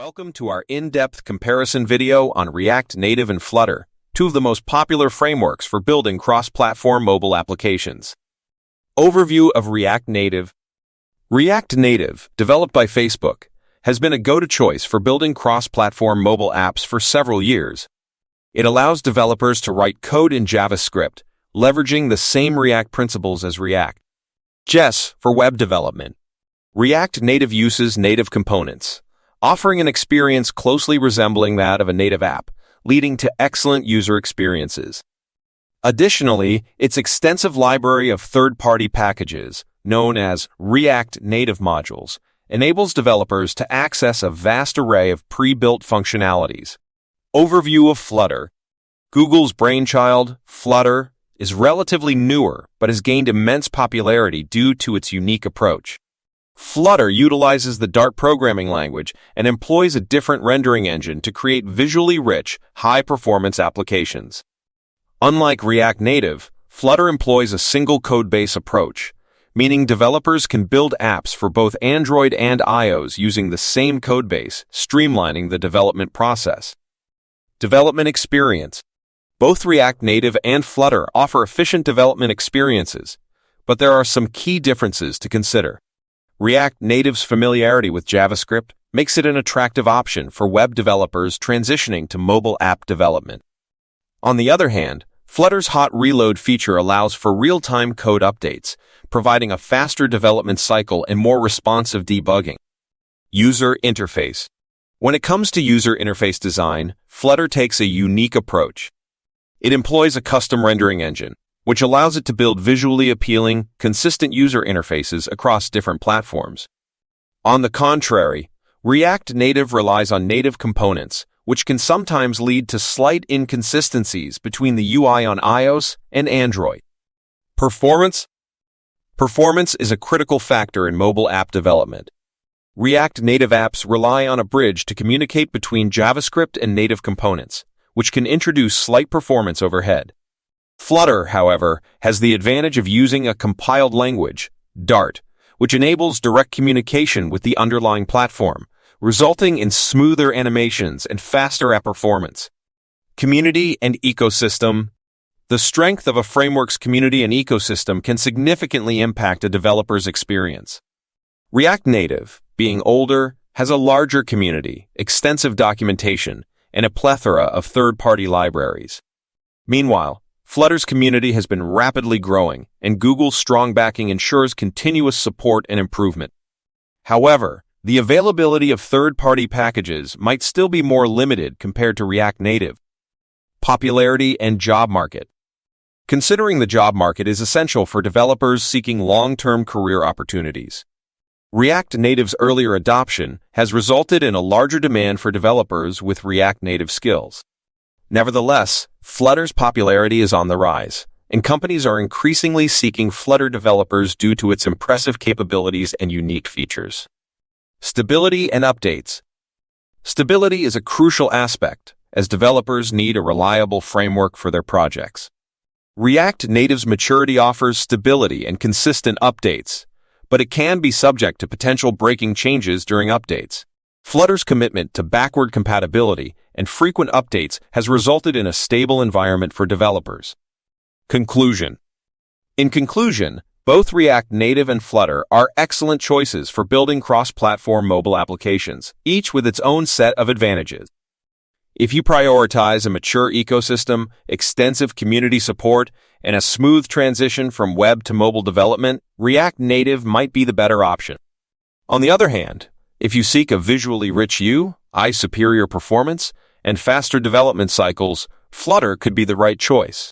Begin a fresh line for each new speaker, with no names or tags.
Welcome to our in-depth comparison video on React Native and Flutter, two of the most popular frameworks for building cross-platform mobile applications. Overview of React Native. React Native, developed by Facebook, has been a go-to choice for building cross-platform mobile apps for several years. It allows developers to write code in JavaScript, leveraging the same React principles as React.js for web development. React Native uses native components, offering an experience closely resembling that of a native app, leading to excellent user experiences. Additionally, its extensive library of third-party packages, known as React Native modules, enables developers to access a vast array of pre-built functionalities. Overview of Flutter. Google's brainchild, Flutter, is relatively newer but has gained immense popularity due to its unique approach. Flutter utilizes the Dart programming language and employs a different rendering engine to create visually rich, high-performance applications. Unlike React Native, Flutter employs a single codebase approach, meaning developers can build apps for both Android and iOS using the same codebase, streamlining the development process. Development experience. Both React Native and Flutter offer efficient development experiences, but there are some key differences to consider. React Native's familiarity with JavaScript makes it an attractive option for web developers transitioning to mobile app development. On the other hand, Flutter's hot reload feature allows for real-time code updates, providing a faster development cycle and more responsive debugging. User interface. When it comes to user interface design, Flutter takes a unique approach. It employs a custom rendering engine, which allows it to build visually appealing, consistent user interfaces across different platforms. On the contrary, React Native relies on native components, which can sometimes lead to slight inconsistencies between the UI on iOS and Android. Performance. Performance is a critical factor in mobile app development. React Native apps rely on a bridge to communicate between JavaScript and native components, which can introduce slight performance overhead. Flutter, however, has the advantage of using a compiled language, Dart, which enables direct communication with the underlying platform, resulting in smoother animations and faster app performance. Community and ecosystem. The strength of a framework's community and ecosystem can significantly impact a developer's experience. React Native, being older, has a larger community, extensive documentation, and a plethora of third-party libraries. Meanwhile, Flutter's community has been rapidly growing, and Google's strong backing ensures continuous support and improvement. However, the availability of third-party packages might still be more limited compared to React Native. Popularity and job market. Considering the job market is essential for developers seeking long-term career opportunities. React Native's earlier adoption has resulted in a larger demand for developers with React Native skills. Nevertheless, Flutter's popularity is on the rise, and companies are increasingly seeking Flutter developers due to its impressive capabilities and unique features. Stability and updates. Stability is a crucial aspect, as developers need a reliable framework for their projects. React Native's maturity offers stability and consistent updates, but it can be subject to potential breaking changes during updates. Flutter's commitment to backward compatibility and frequent updates has resulted in a stable environment for developers. Conclusion. In conclusion, both React Native and Flutter are excellent choices for building cross-platform mobile applications, each with its own set of advantages. If you prioritize a mature ecosystem, extensive community support, and a smooth transition from web to mobile development, React Native might be the better option. On the other hand, if you seek a visually rich UI, superior performance, and faster development cycles, Flutter could be the right choice.